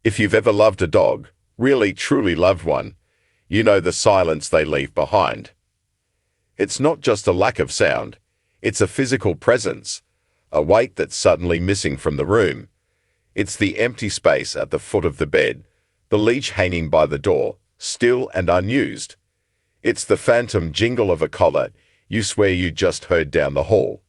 If you've ever loved a dog, really truly loved one, you know the silence they leave behind. It's not just a lack of sound, it's a physical presence, a weight that's suddenly missing from the room. It's the empty space at the foot of the bed, the leash hanging by the door, still and unused. It's the phantom jingle of a collar you swear you just heard down the hall.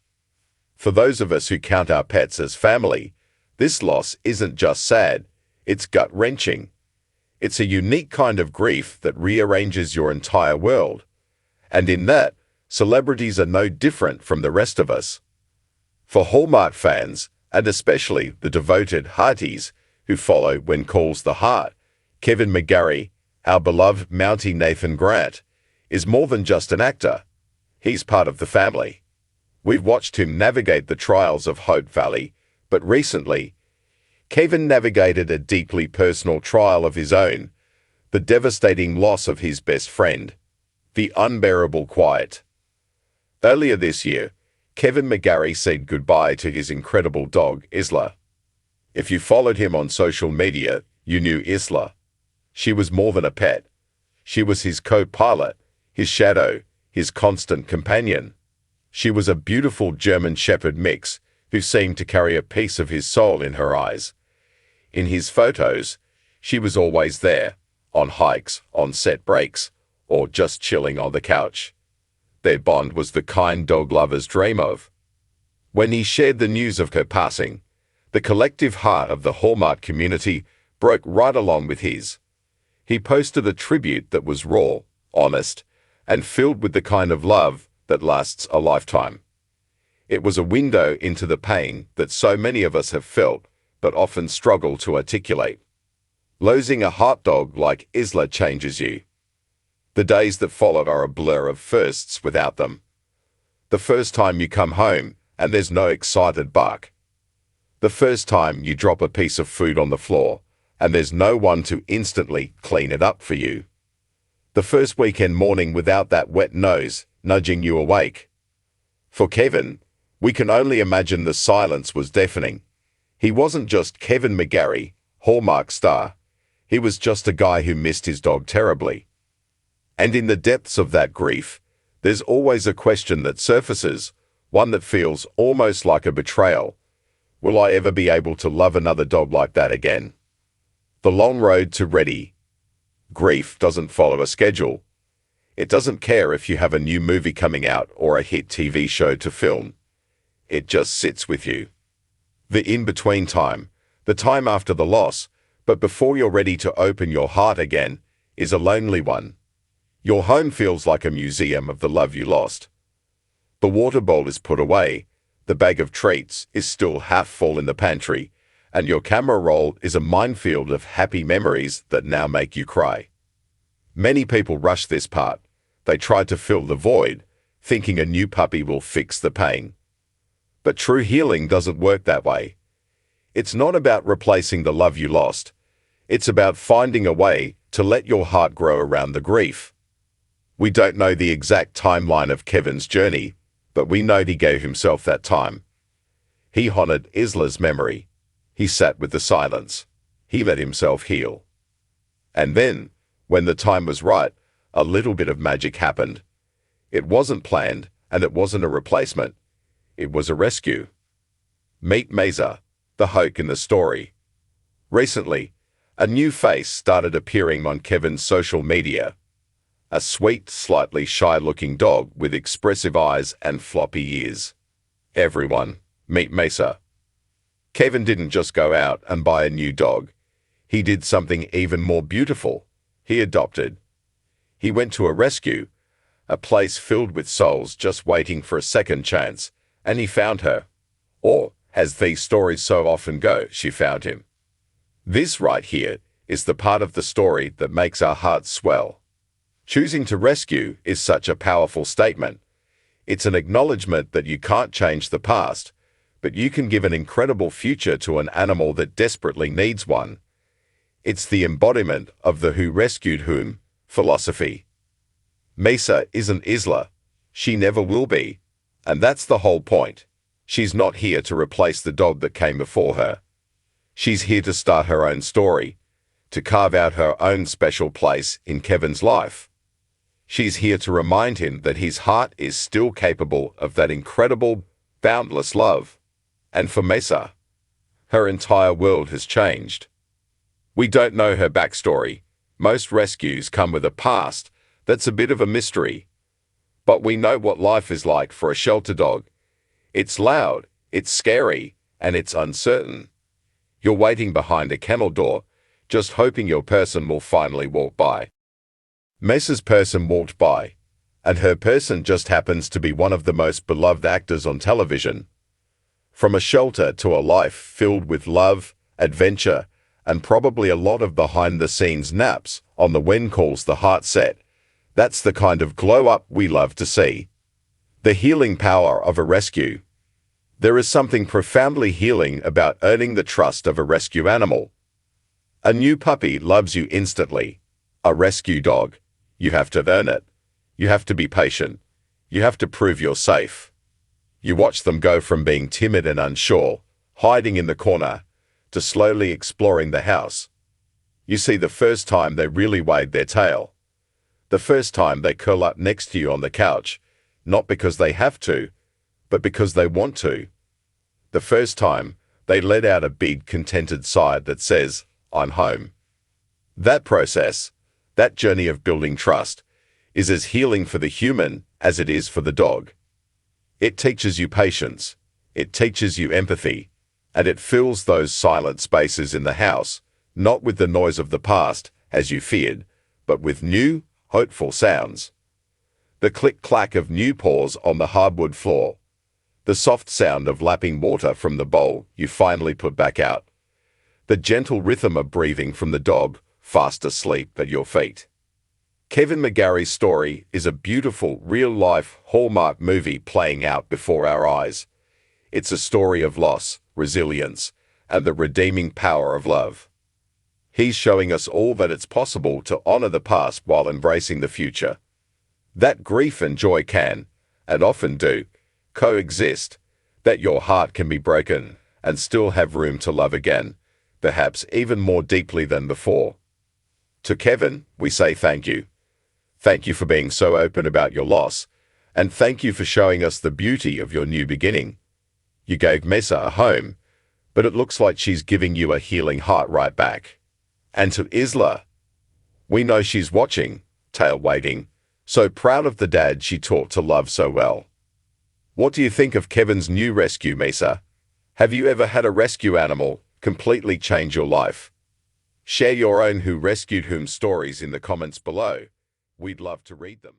For those of us who count our pets as family, this loss isn't just sad, it's gut-wrenching. It's a unique kind of grief that rearranges your entire world. And in that, celebrities are no different from the rest of us. For Hallmark fans, and especially the devoted hearties who follow When Calls the Heart, Kevin McGarry, our beloved Mountie Nathan Grant, is more than just an actor. He's part of the family. We've watched him navigate the trials of Hope Valley, but recently, Kevin navigated a deeply personal trial of his own, the devastating loss of his best friend, the unbearable quiet. Earlier this year, Kevin McGarry said goodbye to his incredible dog, Isla. If you followed him on social media, you knew Isla. She was more than a pet. She was his co-pilot, his shadow, his constant companion. She was a beautiful German Shepherd mix who seemed to carry a piece of his soul in her eyes. In his photos, she was always there, on hikes, on set breaks, or just chilling on the couch. Their bond was the kind dog lovers dream of. When he shared the news of her passing, the collective heart of the Hallmark community broke right along with his. He posted a tribute that was raw, honest, and filled with the kind of love that lasts a lifetime. It was a window into the pain that so many of us have felt, but often struggle to articulate. Losing a heart dog like Isla changes you. The days that follow are a blur of firsts without them. The first time you come home and there's no excited bark. The first time you drop a piece of food on the floor and there's no one to instantly clean it up for you. The first weekend morning without that wet nose nudging you awake. For Kevin, we can only imagine the silence was deafening. He wasn't just Kevin McGarry, Hallmark star. He was just a guy who missed his dog terribly. And in the depths of that grief, there's always a question that surfaces, one that feels almost like a betrayal. Will I ever be able to love another dog like that again? The long road to ready. Grief doesn't follow a schedule. It doesn't care if you have a new movie coming out or a hit TV show to film. It just sits with you. The in-between time, the time after the loss, but before you're ready to open your heart again, is a lonely one. Your home feels like a museum of the love you lost. The water bowl is put away, the bag of treats is still half full in the pantry, and your camera roll is a minefield of happy memories that now make you cry. Many people rush this part. They try to fill the void, thinking a new puppy will fix the pain. But true healing doesn't work that way. It's not about replacing the love you lost. It's about finding a way to let your heart grow around the grief. We don't know the exact timeline of Kevin's journey, but we know he gave himself that time. He honored Isla's memory. He sat with the silence. He let himself heal. And then, when the time was right, a little bit of magic happened. It wasn't planned, and it wasn't a replacement. It was a rescue. Meet Mesa, the Hoke in the story. Recently, a new face started appearing on Kevin's social media. A sweet, slightly shy-looking dog with expressive eyes and floppy ears. Everyone, meet Mesa. Kevin didn't just go out and buy a new dog. He did something even more beautiful. He adopted. He went to a rescue, a place filled with souls just waiting for a second chance, and he found her. Or, as these stories so often go, she found him. This right here is the part of the story that makes our hearts swell. Choosing to rescue is such a powerful statement. It's an acknowledgement that you can't change the past, but you can give an incredible future to an animal that desperately needs one. It's the embodiment of the who rescued whom philosophy. Mesa isn't Isla. She never will be. And that's the whole point. She's not here to replace the dog that came before her. She's here to start her own story, to carve out her own special place in Kevin's life. She's here to remind him that his heart is still capable of that incredible, boundless love. And for Mesa, her entire world has changed. We don't know her backstory. Most rescues come with a past that's a bit of a mystery. But we know what life is like for a shelter dog. It's loud, it's scary, and it's uncertain. You're waiting behind a kennel door, just hoping your person will finally walk by. Mesa's person walked by, and her person just happens to be one of the most beloved actors on television. From a shelter to a life filled with love, adventure, and probably a lot of behind-the-scenes naps on the When Calls the Heart set, that's the kind of glow-up we love to see. The healing power of a rescue. There is something profoundly healing about earning the trust of a rescue animal. A new puppy loves you instantly. A rescue dog, you have to earn it. You have to be patient. You have to prove you're safe. You watch them go from being timid and unsure, hiding in the corner, to slowly exploring the house. You see the first time they really wag their tail. The first time they curl up next to you on the couch, not because they have to, but because they want to. The first time they let out a big, contented sigh that says, "I'm home." That process, that journey of building trust, is as healing for the human as it is for the dog. It teaches you patience, it teaches you empathy, and it fills those silent spaces in the house, not with the noise of the past, as you feared, but with new, hopeful sounds. The click-clack of new paws on the hardwood floor, the soft sound of lapping water from the bowl you finally put back out, the gentle rhythm of breathing from the dog fast asleep at your feet. Kevin mcgarry's story is a beautiful, real-life Hallmark movie playing out before our eyes. It's a story of loss, resilience, and the redeeming power of love. He's showing us all that it's possible to honor the past while embracing the future. That grief and joy can, and often do, coexist, that your heart can be broken and still have room to love again, perhaps even more deeply than before. To Kevin, we say thank you. Thank you for being so open about your loss, and thank you for showing us the beauty of your new beginning. You gave Mesa a home, but it looks like she's giving you a healing heart right back. And to Isla, we know she's watching, tail waiting, so proud of the dad she taught to love so well. What do you think of Kevin's new rescue, Mesa? Have you ever had a rescue animal completely change your life? Share your own who rescued whom stories in the comments below. We'd love to read them.